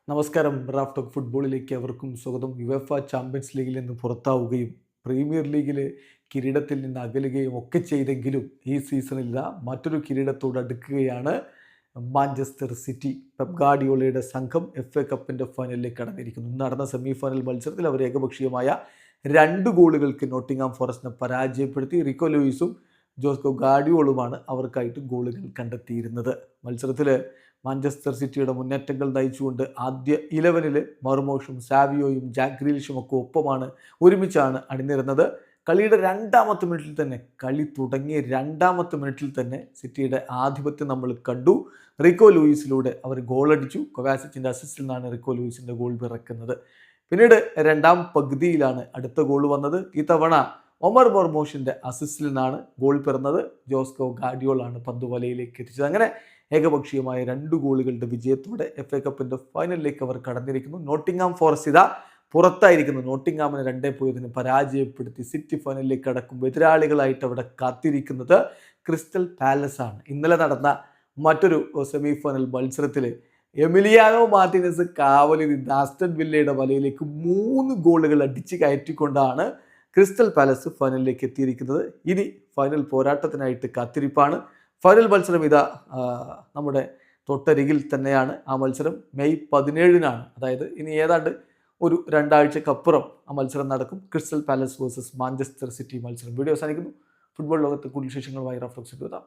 നമസ്കാരം. Raf talk ഫുട്ബോളിലേക്ക് അവർക്കും സ്വാഗതം. യുവേഫ ചാമ്പ്യൻസ് ലീഗിൽ നിന്ന് പുറത്താവുകയും പ്രീമിയർ ലീഗിലെ കിരീടത്തിൽ നിന്ന് അകലുകയും ഒക്കെ ചെയ്തെങ്കിലും ഈ സീസണിൽ മറ്റൊരു കിരീടത്തോട് അടുക്കുകയാണ് മാഞ്ചസ്റ്റർ സിറ്റി. പെപ് ഗാർഡിയോളയുടെ സംഘം FA കപ്പിൻ്റെ ഫൈനലിലേക്ക് കടന്നിരിക്കുന്നു. നടന്ന സെമി ഫൈനൽ മത്സരത്തിൽ അവർ ഏകപക്ഷീയമായ 2 ഗോളുകൾക്ക് നോട്ടിംഗ്ഹാം ഫോറസ്റ്റിനെ പരാജയപ്പെടുത്തി. റിക്കോ ലൂയിസും ജോസ്കോ ഗാർഡിയോളുമാണ് അവർക്കായിട്ട് ഗോളുകൾ കണ്ടെത്തിയിരുന്നത്. മത്സരത്തിൽ മാഞ്ചസ്റ്റർ സിറ്റിയുടെ മുന്നേറ്റങ്ങൾ നയിച്ചുകൊണ്ട് ആദ്യ 11 മർമോഷും സാവിയോയും ജാക്ക് ഗ്രീലിഷും ഒക്കെ ഒരുമിച്ചാണ് അണിനിരുന്നത്. കളിയുടെ കളി തുടങ്ങിയ രണ്ടാമത്തെ മിനിറ്റിൽ തന്നെ സിറ്റിയുടെ ആധിപത്യം നമ്മൾ കണ്ടു. റിക്കോ ലൂയിസിലൂടെ അവർ ഗോളടിച്ചു. കൊവാസിച്ചിൻ്റെ അസിസ്റ്റിൽ നിന്നാണ് റിക്കോ ലൂയിസിൻ്റെ ഗോൾ പിറക്കുന്നത്. പിന്നീട് രണ്ടാം പകുതിയിലാണ് അടുത്ത ഗോൾ വന്നത്. ഈ തവണ ഒമർ മർമോഷിൻ്റെ അസിസ്റ്റിൽ നിന്നാണ് ഗോൾ പിറന്നത്. ജോസ്കോ ഗാർഡിയോളാണ് പന്ത് വലയിലേക്ക് എത്തിച്ചത്. അങ്ങനെ ഏകപക്ഷീയമായ 2 ഗോളുകളുടെ വിജയത്തോടെ FA കപ്പിൻ്റെ ഫൈനലിലേക്ക് അവർ കടന്നിരിക്കുന്നു. Nottingham forest പുറത്തായിരിക്കുന്നു. നോട്ടിംഗ്ഹാമിനെ 2-0 പരാജയപ്പെടുത്തി സിറ്റി ഫൈനലിലേക്ക് കടക്കുമ്പോൾ എതിരാളികളായിട്ട് അവിടെ കാത്തിരിക്കുന്നത് ക്രിസ്റ്റൽ പാലസ് ആണ്. ഇന്നലെ നടന്ന മറ്റൊരു സെമി ഫൈനൽ മത്സരത്തിൽ എമിലിയാനോ മാർട്ടിനസ് കാവലിരുന്ന് ആസ്റ്റൺ വില്ലയുടെ വലയിലേക്ക് 3 ഗോളുകൾ അടിച്ച് കയറ്റിക്കൊണ്ടാണ് ക്രിസ്റ്റൽ പാലസ് ഫൈനലിലേക്ക് എത്തിയിരിക്കുന്നത്. ഇനി ഫൈനൽ പോരാട്ടത്തിനായിട്ട് കാത്തിരിപ്പാണ്. ഫൈനൽ മത്സരം നമ്മുടെ തൊട്ടരികിൽ തന്നെയാണ്. ആ മത്സരം മെയ് 17-നാണ്. അതായത് ഇനി ഏതാണ്ട് ഒരു 2 ആഴ്ചക്കപ്പുറം ആ മത്സരം നടക്കും. Crystal palace versus Manchester city മത്സരം. വീഡിയോ അവസാനിക്കുന്നു. ഫുട്ബോൾ ലോകത്തെ കൂടുതൽ വിശേഷങ്ങളുമായി റാഫ് ടോക്സിലേക്ക് എത്താം.